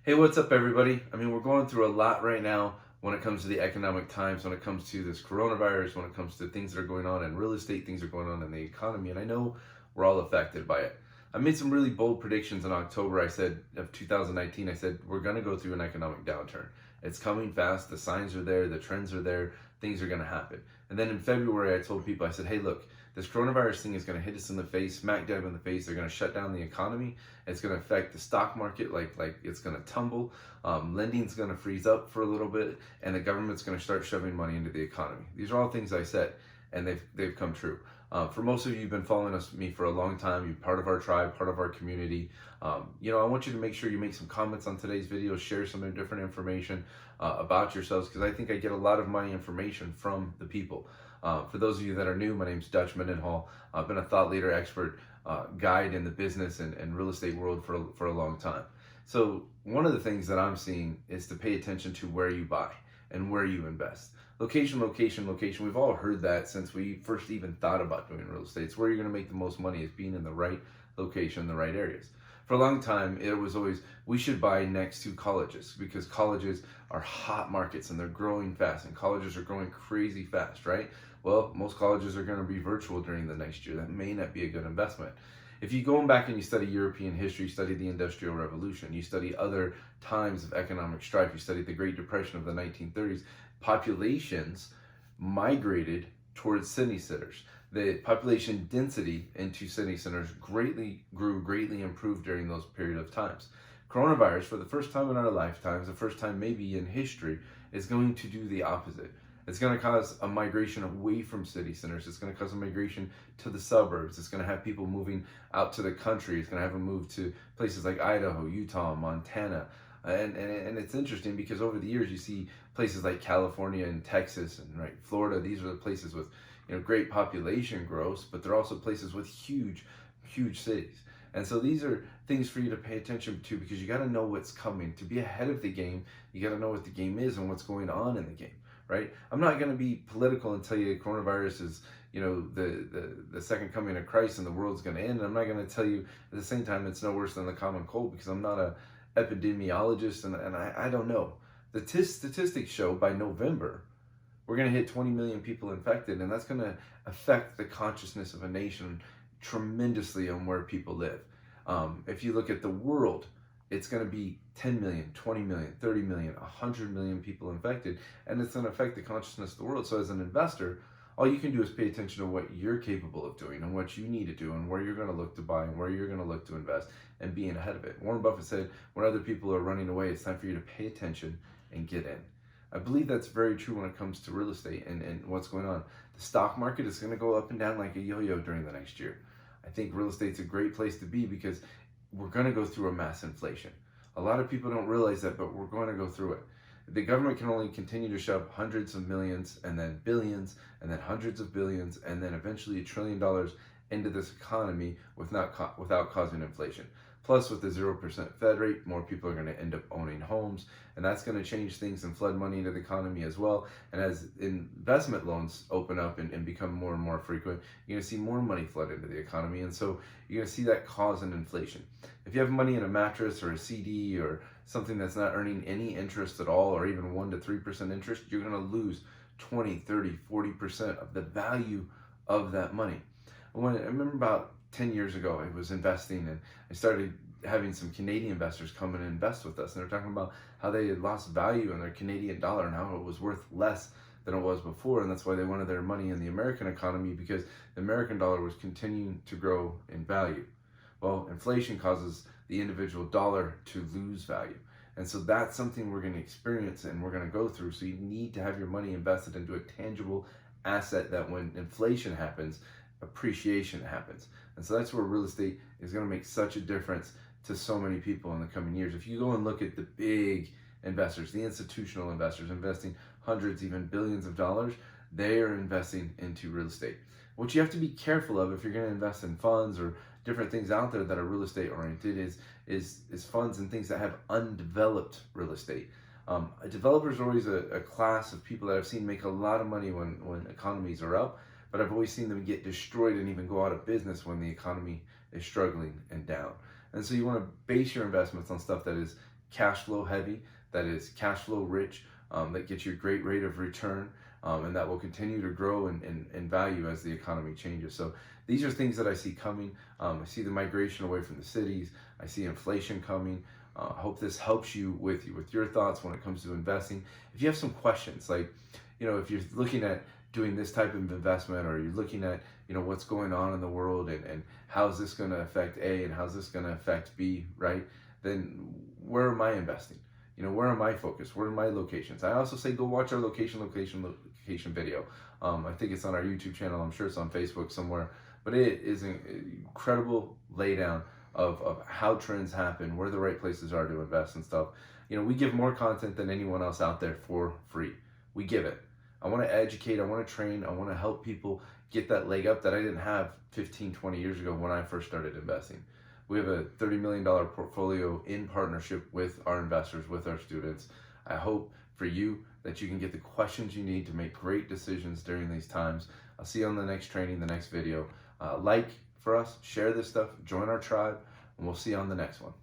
Hey, what's up, everybody? I mean, we're going through a lot right now when it comes to the economic times, when it comes to this coronavirus, when it comes to things that are going on in real estate, things that are going on in the economy, and I know we're all affected by it. I made some really bold predictions in October. I said of 2019, I said we're going to go through an economic downturn. It's coming fast. The signs are there. The trends are there. Things are going to happen. And then in February, I told people, I said, hey, look, this coronavirus thing is going to hit us in the face, smack dab in the face. They're going to shut down the economy. It's going to affect the stock market, like it's going to tumble. Lending's going to freeze up for a little bit, and the government's going to start shoving money into the economy. These are all things I said, and they've come true. For most of you, you've been following me for a long time. You're part of our tribe, part of our community. I want you to make sure you make some comments on today's video, share some different information about yourselves, because I think I get a lot of my information from the people. For those of you that are new, my name's Dutch Mendenhall. I've been a thought leader, expert, guide in the business and real estate world for a long time. So one of the things that I'm seeing is to pay attention to where you buy and where you invest. Location, location, location. We've all heard that since we first even thought about doing real estate. It's where you're going to make the most money, is being in the right location, the right areas. For a long time, it was always, we should buy next to colleges because colleges are hot markets and they're growing fast, and colleges are growing crazy fast, right? Well, most colleges are going to be virtual during the next year. That may not be a good investment. If you go back and you study European history, you study the Industrial Revolution, you study other times of economic strife, you study the Great Depression of the 1930s, populations migrated towards city centers. The population density into city centers greatly improved during those period of times. Coronavirus, for the first time in our lifetimes, the first time maybe in history, is going to do the opposite. It's going to cause a migration away from city centers. It's going to cause a migration to the suburbs. It's going to have people moving out to the country. It's going to have them move to places like Idaho, Utah, Montana. And it's interesting because over the years you see places like California and Texas and Florida. These are the places with great population growth, but they're also places with huge cities. And so these are things for you to pay attention to, because you got to know what's coming. To be ahead of the game, you got to know what the game is and what's going on in the game. Right? I'm not going to be political and tell you coronavirus is, the second coming of Christ and the world's going to end. I'm not going to tell you at the same time it's no worse than the common cold, because I'm not a epidemiologist and I don't know. The statistics show by November we're going to hit 20 million people infected, and that's going to affect the consciousness of a nation tremendously on where people live. If you look at the world, it's going to be 10 million, 20 million, 30 million, 100 million people infected, and it's going to affect the consciousness of the world. So as an investor, all you can do is pay attention to what you're capable of doing and what you need to do and where you're going to look to buy and where you're going to look to invest and being ahead of it. Warren Buffett said, when other people are running away, it's time for you to pay attention and get in. I believe that's very true when it comes to real estate and what's going on. The stock market is going to go up and down like a yo-yo during the next year. I think real estate's a great place to be because we're going to go through a mass inflation. A lot of people don't realize that, but we're going to go through it. The government can only continue to shove hundreds of millions and then billions and then hundreds of billions and then eventually $1 trillion into this economy without causing inflation. Plus, with the 0% Fed rate, more people are going to end up owning homes, and that's going to change things and flood money into the economy as well. And as investment loans open up and become more and more frequent, you're going to see more money flood into the economy, and so you're going to see that cause an inflation. If you have money in a mattress or a CD or something that's not earning any interest at all, or even 1 to 3% interest, you're going to lose 20, 30, 40% of the value of that money. I remember about 10 years ago, I was investing and I started having some Canadian investors come in and invest with us. And they're talking about how they had lost value in their Canadian dollar and how it was worth less than it was before. And that's why they wanted their money in the American economy, because the American dollar was continuing to grow in value. Well, inflation causes the individual dollar to lose value. And so that's something we're going to experience and we're going to go through. So you need to have your money invested into a tangible asset that when inflation happens, appreciation happens. And so that's where real estate is going to make such a difference to so many people in the coming years. If you go and look at the big investors, the institutional investors investing hundreds, even billions of dollars, they are investing into real estate. What you have to be careful of if you're going to invest in funds or different things out there that are real estate oriented is funds and things that have undeveloped real estate. Developers are always a class of people that I've seen make a lot of money when economies are up, but I've always seen them get destroyed and even go out of business when the economy is struggling and down. And so you want to base your investments on stuff that is cash flow heavy, that is cash flow rich, that gets you a great rate of return, and that will continue to grow in value as the economy changes. So these are things that I see coming. I see the migration away from the cities. I see inflation coming. I hope this helps you with your thoughts when it comes to investing. If you have some questions, like, if you're looking at doing this type of investment, or you're looking at, what's going on in the world, and how's this going to affect A and how's this going to affect B, right? Then where am I investing? Where am I focused? Where are my locations? I also say go watch our location video. I think it's on our YouTube channel. I'm sure it's on Facebook somewhere. But it is an incredible laydown of how trends happen, where the right places are to invest and stuff. We give more content than anyone else out there for free. We give it. I want to educate, I want to train, I want to help people get that leg up that I didn't have 15, 20 years ago when I first started investing. We have a $30 million portfolio in partnership with our investors, with our students. I hope for you that you can get the questions you need to make great decisions during these times. I'll see you on the next training, the next video. Like for us, share this stuff, join our tribe, and we'll see you on the next one.